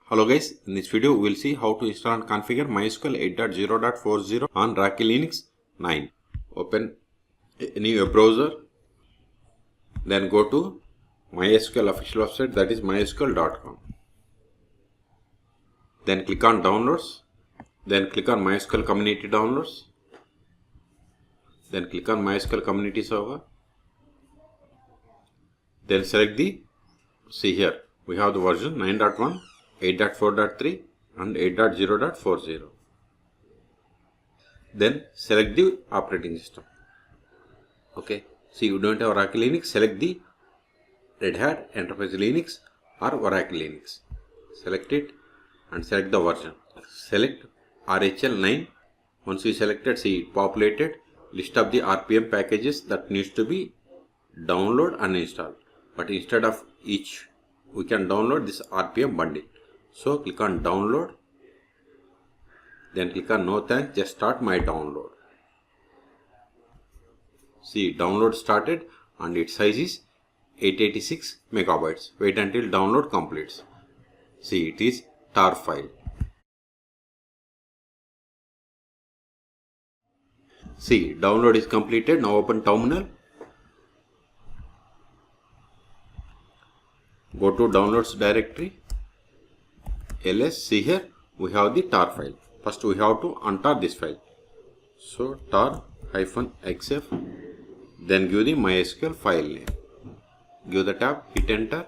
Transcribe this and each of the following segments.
Hello guys, in this video we will see how to install and configure MySQL 8.0.40 on Rocky Linux 9. Open any web browser, then go to MySQL official website, that is mysql.com. Then click on downloads, then click on MySQL community downloads, then click on MySQL community server, then select see here we have the version 9.1, 8.4.3 and 8.0.40. Then select the operating system. Okay, see you don't have Oracle Linux, select the Red Hat Enterprise Linux or Oracle Linux. Select it and select the version. Select RHL 9. Once you selected, see it populated list of the RPM packages that needs to be download and install. But instead of each, we can download this RPM bundle. So click on download, then click on no thanks, just start my download. See, download started and its size is 886 megabytes. Wait until download completes. See, it is tar file. See, download is completed. Now open terminal. Go to downloads directory. ls, see here we have the tar file. First we have to untar this file. So tar-xf, then give the MySQL file name. Give the tab, hit enter.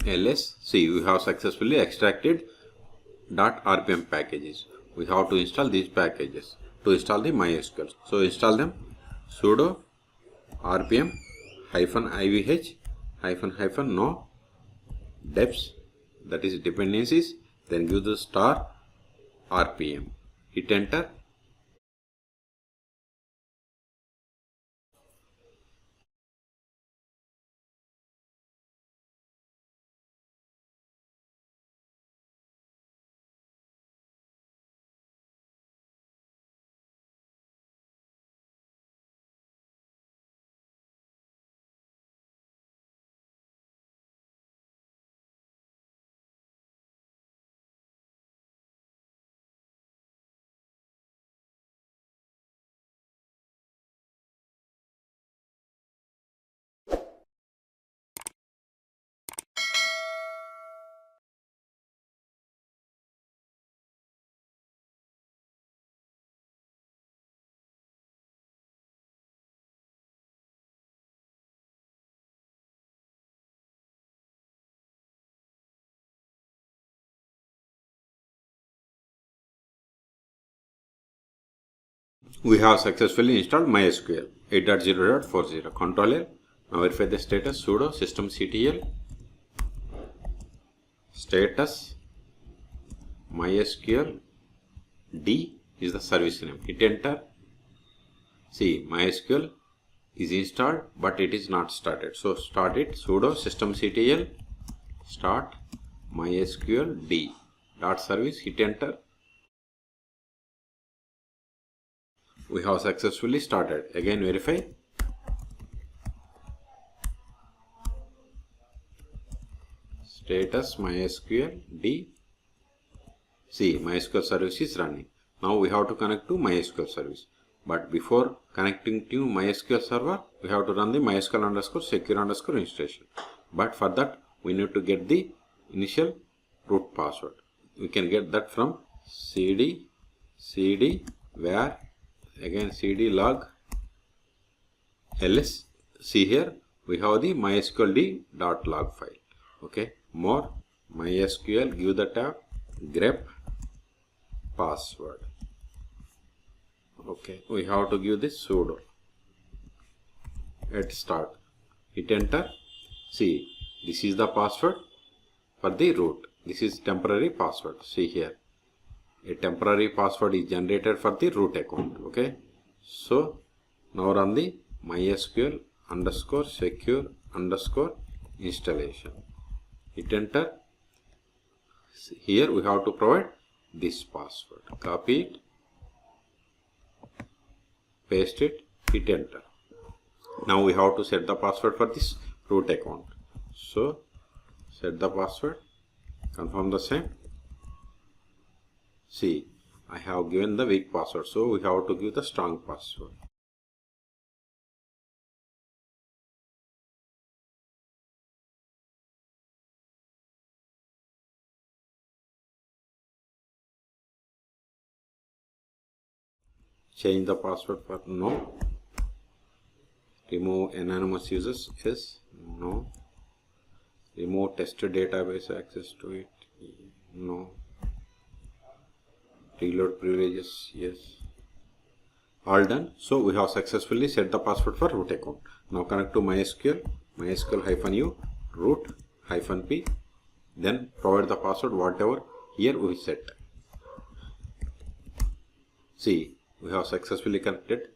ls, see we have successfully extracted .rpm packages. We have to install these packages to install the MySQL. So install them. Sudo rpm -ivh -no deps, that is dependencies, then give the star rpm, hit enter. We have successfully installed MySQL 8.0.40. Control L. Now verify the status. Sudo systemctl status MySQL D is the service name. Hit enter. See, MySQL is installed but it is not started. So start it. Sudo systemctl start MySQL D dot service. Hit enter. We have successfully started. Again verify. Status MySQL D. See, MySQL service is running. Now we have to connect to MySQL service. But before connecting to MySQL server, we have to run the MySQL secure installation. But for that, we need to get the initial root password. We can get that from cd where, again cd log ls. See here we have the mysql d.log file. Okay, more MySQL, give the tab grep password. Okay, we have to give this sudo at start, hit enter. See, this is the password for the root. This is temporary password. See here, a temporary password is generated for the root account. Okay, so now run the MySQL secure installation. Hit enter. Here we have to provide this password. Copy it, paste it, hit enter. Now we have to set the password for this root account. So set the password, confirm the same. See, I have given the weak password, so we have to give the strong password. Change the password for no. Remove anonymous users, yes, no. Remove tested database access to it, no. Reload privileges, yes. All done. So we have successfully set the password for root account. Now connect to MySQL, MySQL-u, root-p, then provide the password whatever here we set. See, we have successfully connected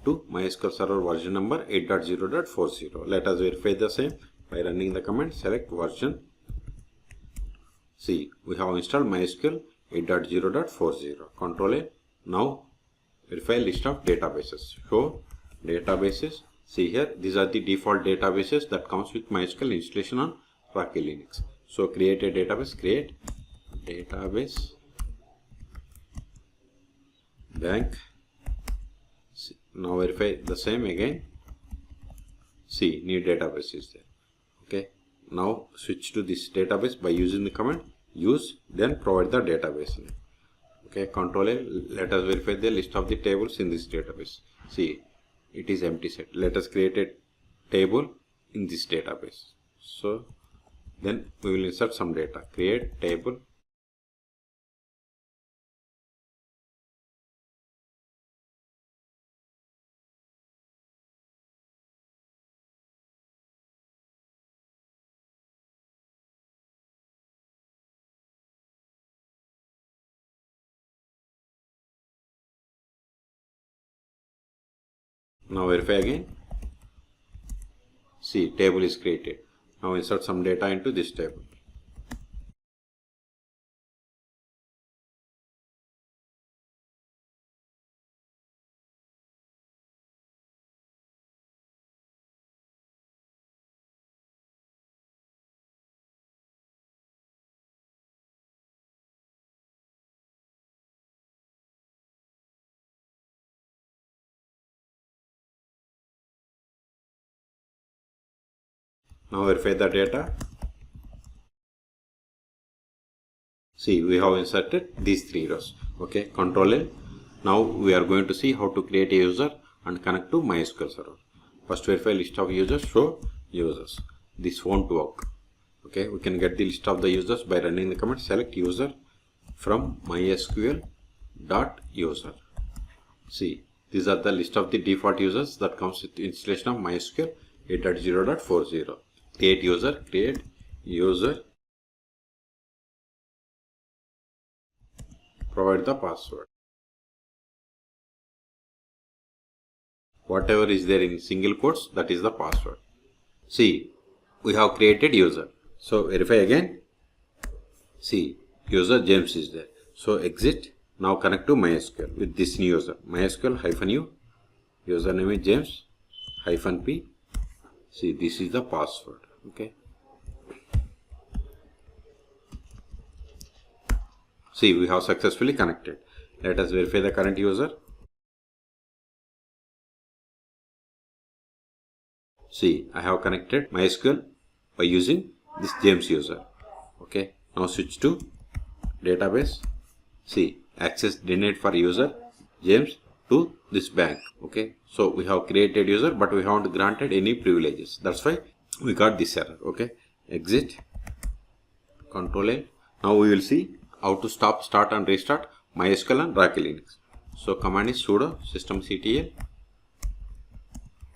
to MySQL server version number 8.0.40. Let us verify the same by running the command select version. See, we have installed MySQL 8.0.40. Control A. Now verify list of databases. Show databases. See here, these are the default databases that comes with MySQL installation on Rocky Linux. So create a database. Create database bank. See, now verify the same again. See, new database is there. Okay. Now switch to this database by using the command use, then provide the database name. Okay, Control A. Let us verify the list of the tables in this database. See, it is empty set. Let us create a table in this database. So then we will insert some data. Create table. Now verify again. See, table is created. Now insert some data into this table. Now verify the data. See, we have inserted these three rows. Okay, Control L. Now we are going to see how to create a user and connect to MySQL server. First verify list of users, show users. This won't work. Okay, we can get the list of the users by running the command select user from mysql.user. See, these are the list of the default users that comes with installation of MySQL 8.0.40. Create user, provide the password. Whatever is there in single quotes, that is the password. See, we have created user. So verify again. See, user James is there. So exit. Now connect to MySQL with this new user. MySQL-u, username is James-p. See, this is the password. Okay. See, we have successfully connected. Let us verify the current user. See, I have connected MySQL by using this James user. Okay. Now switch to database. See, access denied for user James to this bank. Okay. So we have created user, but we haven't granted any privileges. That's why we got this error. Okay. Exit. Control A. Now we will see how to stop, start and restart MySQL and Rocky Linux. So command is sudo systemctl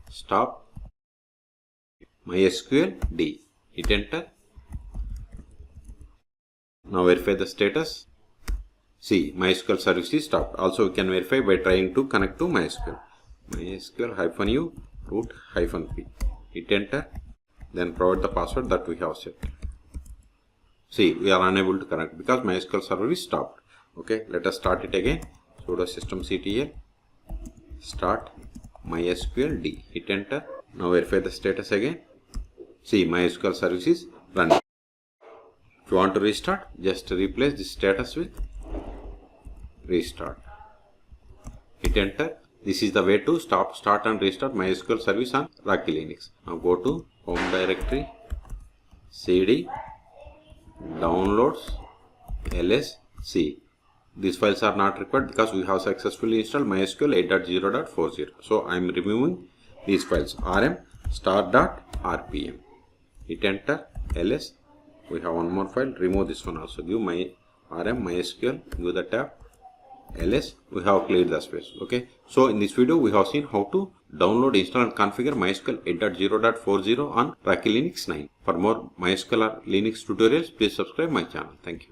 stop MySQL D. Hit enter. Now verify the status. See, MySQL service is stopped. Also we can verify by trying to connect to MySQL. MySQL-u root-p. Hit enter. Then provide the password that we have set. See, we are unable to connect because MySQL server is stopped. Okay, let us start it again. Sudo systemctl start MySQL D. Hit enter. Now verify the status again. See, MySQL service is running. If you want to restart, just replace this status with restart. Hit enter. This is the way to start and restart MySQL service on Rocky Linux. Now go to home directory, cd, downloads, ls, c. These files are not required because we have successfully installed MySQL 8.0.40. So I am removing these files. rm start.rpm. Hit enter, ls. We have one more file. Remove this one also. Give my rm MySQL. Give the tab. ls. We have cleared the space. Okay. So in this video we have seen how to download, install and configure MySQL 8.0.40 on Rocky Linux 9. For more MySQL or Linux tutorials, please subscribe my channel. Thank you.